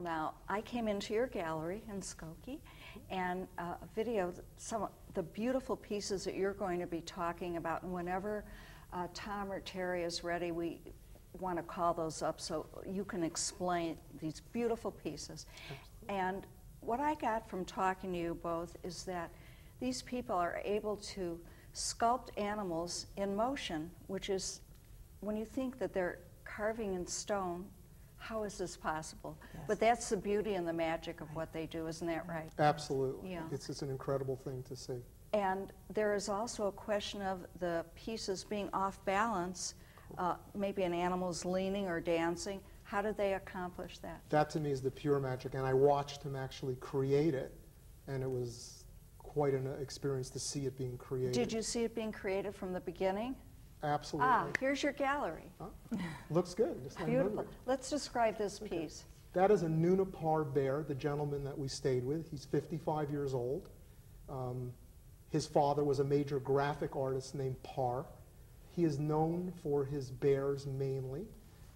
Now, I came into your gallery in Skokie and videoed some of the beautiful pieces that you're going to be talking about. And whenever Tom or Terry is ready, we want to call those up so you can explain these beautiful pieces. Absolutely. And what I got from talking to you both is that these people are able to sculpt animals in motion, which is, when you think that they're carving in stone, how is this possible? Yes. But that's the beauty and the magic of what they do, isn't that right? Absolutely. Yeah. It's just an incredible thing to see. And there is also a question of the pieces being off balance. Maybe an animal's leaning or dancing. How did they accomplish that? That to me is the pure magic, and I watched him actually create it, and it was quite an experience to see it being created. Did you see it being created from the beginning? Absolutely. Ah, here's your gallery. Looks good. Just beautiful. Let's describe this piece. That is a Nunapar bear, the gentleman that we stayed with. He's 55 years old. His father was a major graphic artist named Parr. He is known for his bears mainly,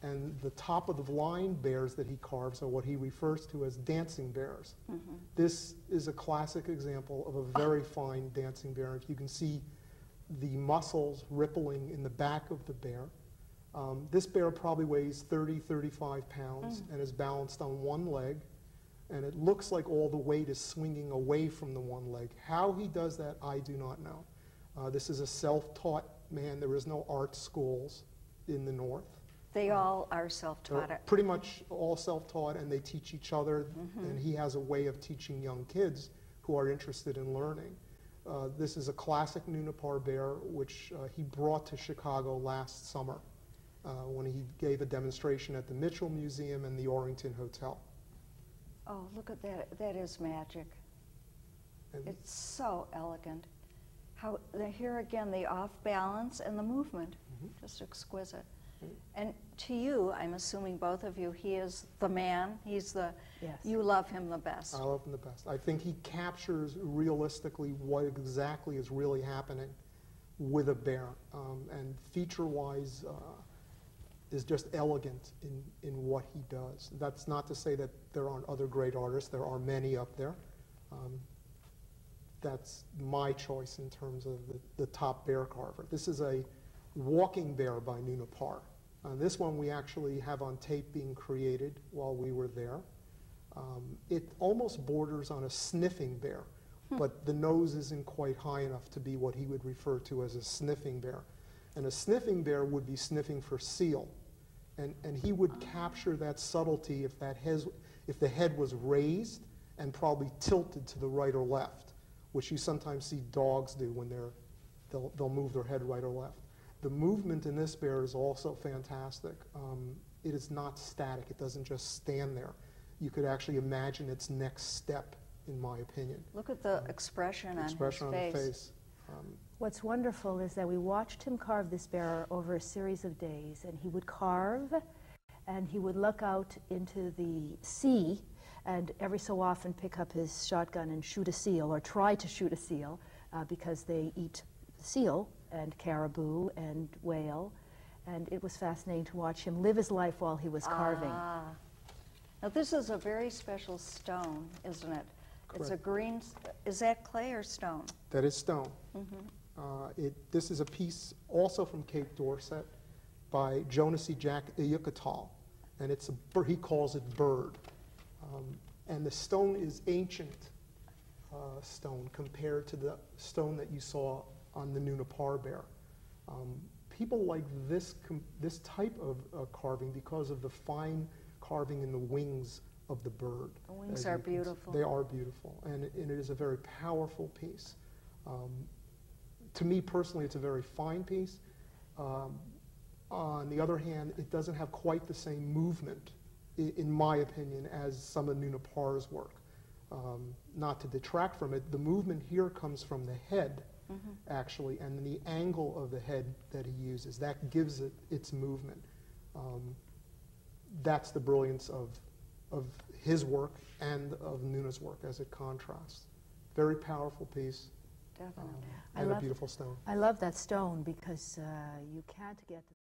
and the top of the line bears that he carves are what he refers to as dancing bears. Mm-hmm. This is a classic example of a very fine dancing bear. If you can see the muscles rippling in the back of the bear. This bear probably weighs 30, 35 pounds and is balanced on one leg, and it looks like all the weight is swinging away from the one leg. How he does that, I do not know. This is a self-taught man. There is no art schools in the North. They all are self-taught. Pretty much all self-taught, and they teach each other, and he has a way of teaching young kids who are interested in learning. This is a classic Nunapar bear, which he brought to Chicago last summer when he gave a demonstration at the Mitchell Museum and the Orrington Hotel. Oh, look at that. That is magic. And it's so elegant. How here again, the off balance and the movement, just exquisite. And to you, I'm assuming both of you, he is the man. He's the, yes. You love him the best. I love him the best. I think he captures realistically what exactly is really happening with a bear. And feature-wise, is just elegant in what he does. That's not to say that there aren't other great artists. There are many up there. That's my choice in terms of the top bear carver. This is a walking bear by Nunapar. This one we actually have on tape being created while we were there. It almost borders on a sniffing bear, but the nose isn't quite high enough to be what he would refer to as a sniffing bear. And a sniffing bear would be sniffing for seal. And he would capture that subtlety if the head was raised and probably tilted to the right or left, which you sometimes see dogs do when they'll move their head right or left. The movement in this bear is also fantastic. It is not static. It doesn't just stand there. You could actually imagine its next step, in my opinion. Look at the expression on his face. What's wonderful is that we watched him carve this bear over a series of days, and he would carve, and he would look out into the sea, and every so often pick up his shotgun and shoot a seal, or try to shoot a seal, because they eat seal and caribou and whale, and it was fascinating to watch him live his life while he was carving. Now this is a very special stone, isn't it? Correct. It's a green, is that clay or stone? That is stone. This is a piece also from Cape Dorset by Jonasi Jack Iyukatal, and it's he calls it bird. And the stone is ancient stone compared to the stone that you saw on the Nunapar bear. People like this type of carving because of the fine carving in the wings of the bird. The wings are beautiful. They are beautiful, and it is a very powerful piece. To me personally, it's a very fine piece. On the other hand, it doesn't have quite the same movement, in my opinion, as some of Nunapar's work. Not to detract from it, the movement here comes from the head, actually, and the angle of the head that he uses. That gives it its movement. That's the brilliance of his work and of Nuna's work as it contrasts. Very powerful piece. Definitely. And a beautiful stone. I love that stone because you can't get